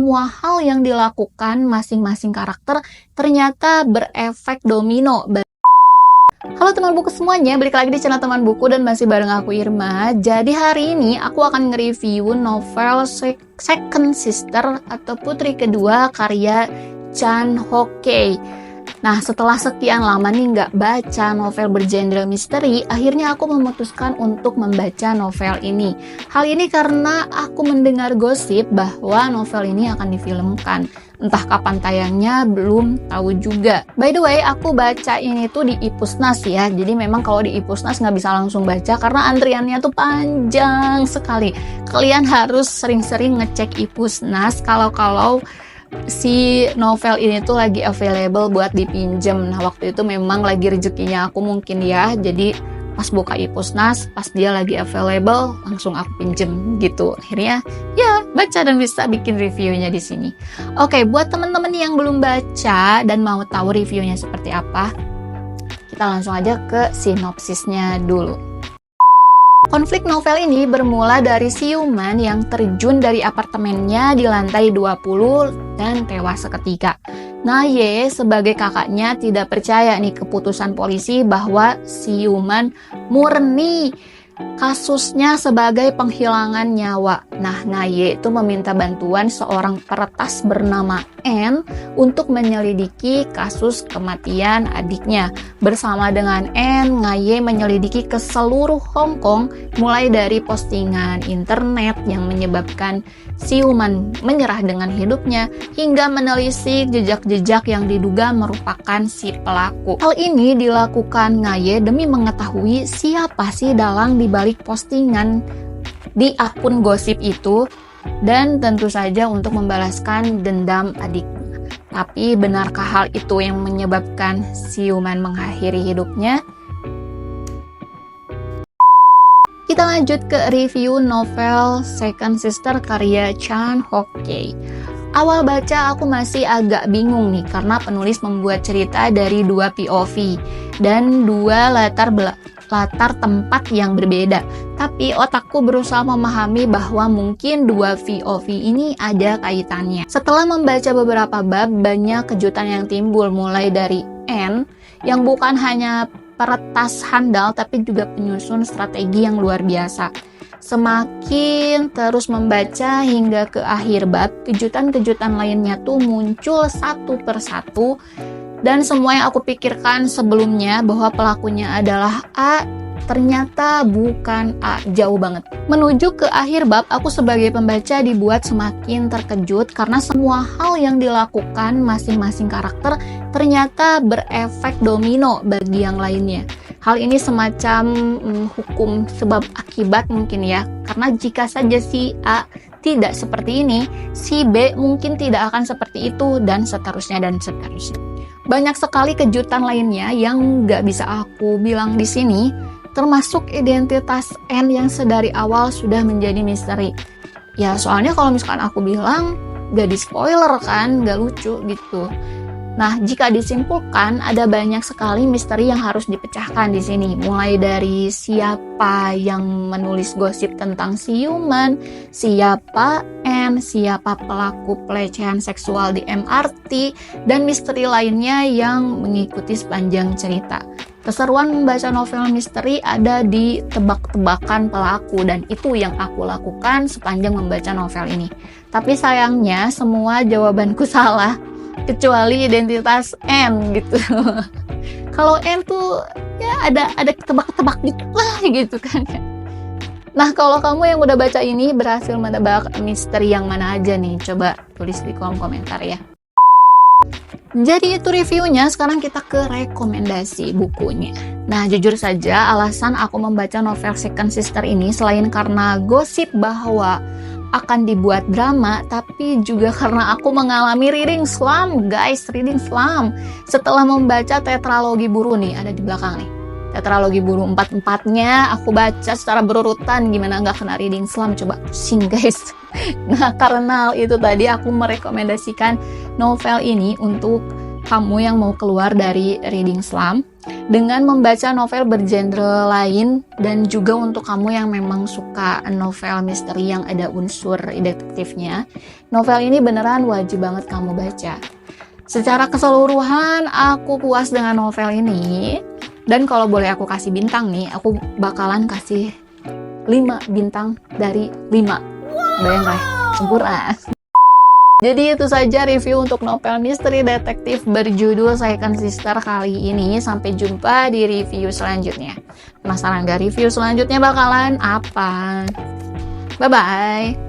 semua hal yang dilakukan masing-masing karakter ternyata berefek domino. Halo teman buku semuanya, balik lagi di channel teman buku dan masih bareng aku Irma. Jadi hari ini aku akan nge-review novel Second Sister atau Putri Kedua karya Chan Ho Kei. Nah, setelah sekian lama nih nggak baca novel bergenre misteri, akhirnya aku memutuskan untuk membaca novel ini. Hal ini karena aku mendengar gosip bahwa novel ini akan difilmkan. Entah kapan tayangnya, belum tahu juga. By the way, aku baca ini tuh di Ipusnas ya. Jadi memang kalau di Ipusnas nggak bisa langsung baca karena antriannya tuh panjang sekali. Kalian harus sering-sering ngecek Ipusnas kalau si novel ini tuh lagi available buat dipinjem. Nah, waktu itu memang lagi rezekinya aku mungkin ya. Jadi pas buka Ipusnas, pas dia lagi available, langsung aku pinjem gitu. Akhirnya ya baca dan bisa bikin reviewnya di sini. Oke, buat teman-teman yang belum baca dan mau tahu reviewnya seperti apa, kita langsung aja ke sinopsisnya dulu. Konflik novel ini bermula dari siuman yang terjun dari apartemennya di lantai 20 dan tewas seketika. Naye sebagai kakaknya tidak percaya nih keputusan polisi bahwa siuman murni kasusnya sebagai penghilangan nyawa. Nah, Naye itu meminta bantuan seorang peretas bernama N untuk menyelidiki kasus kematian adiknya. Bersama dengan N, Naye menyelidiki ke seluruh Hong Kong, mulai dari postingan internet yang menyebabkan siuman menyerah dengan hidupnya, hingga menelisik jejak-jejak yang diduga merupakan si pelaku. Hal ini dilakukan Naye demi mengetahui siapa sih dalang dibalik postingan di akun gosip itu, dan tentu saja untuk membalaskan dendam adiknya. Tapi benarkah hal itu yang menyebabkan siuman mengakhiri hidupnya? Kita lanjut ke review novel Second Sister karya Chan Ho Kei. Awal baca aku masih agak bingung nih karena penulis membuat cerita dari dua POV dan dua latar tempat yang berbeda. Tapi otakku berusaha memahami bahwa mungkin dua POV ini ada kaitannya. Setelah membaca beberapa bab, banyak kejutan yang timbul, mulai dari N yang bukan hanya peretas handal tapi juga penyusun strategi yang luar biasa. Semakin terus membaca hingga ke akhir bab, kejutan-kejutan lainnya tuh muncul satu persatu, dan semua yang aku pikirkan sebelumnya bahwa pelakunya adalah A, ternyata bukan A, jauh banget. Menuju ke akhir bab, aku sebagai pembaca dibuat semakin terkejut karena semua hal yang dilakukan masing-masing karakter ternyata berefek domino bagi yang lainnya. Hal ini semacam hukum sebab akibat mungkin ya, karena jika saja si A tidak seperti ini, si B mungkin tidak akan seperti itu, dan seterusnya dan seterusnya. Banyak sekali kejutan lainnya yang nggak bisa aku bilang di sini, termasuk identitas N yang sedari awal sudah menjadi misteri. Ya soalnya kalau misalkan aku bilang gak di spoiler kan, gak lucu gitu. Nah, jika disimpulkan ada banyak sekali misteri yang harus dipecahkan di sini. Mulai dari siapa yang menulis gosip tentang siuman, siapa N, siapa pelaku pelecehan seksual di MRT, dan misteri lainnya yang mengikuti sepanjang cerita. Keseruan membaca novel misteri ada di tebak-tebakan pelaku, dan itu yang aku lakukan sepanjang membaca novel ini. Tapi sayangnya semua jawabanku salah, kecuali identitas N gitu. Kalau N tuh ya ada tebak-tebak gitu lah gitu kan. Nah, kalau kamu yang udah baca ini berhasil menebak misteri yang mana aja nih? Coba tulis di kolom komentar ya. Jadi itu reviewnya, sekarang kita ke rekomendasi bukunya. Nah, jujur saja alasan aku membaca novel Second Sister ini selain karena gosip bahwa akan dibuat drama, tapi juga karena aku mengalami reading slump, guys, reading slump. Setelah membaca tetralogi Buru nih, ada di belakang nih. Tetralogi Buru 4-4-nya aku baca secara berurutan, gimana nggak kena reading slump, coba pusing guys. Nah, karena itu tadi aku merekomendasikan novel ini untuk kamu yang mau keluar dari reading slump. dengan membaca novel bergenre lain, dan juga untuk kamu yang memang suka novel misteri yang ada unsur detektifnya, novel ini beneran wajib banget kamu baca. Secara keseluruhan aku puas dengan novel ini, dan kalau boleh aku kasih bintang nih, aku bakalan kasih 5 bintang dari 5. Bayang lah, sempurna. Jadi itu saja review untuk novel misteri detektif berjudul Second Sister kali ini. Sampai jumpa di review selanjutnya. Penasaran gak review selanjutnya bakalan apa? Bye-bye!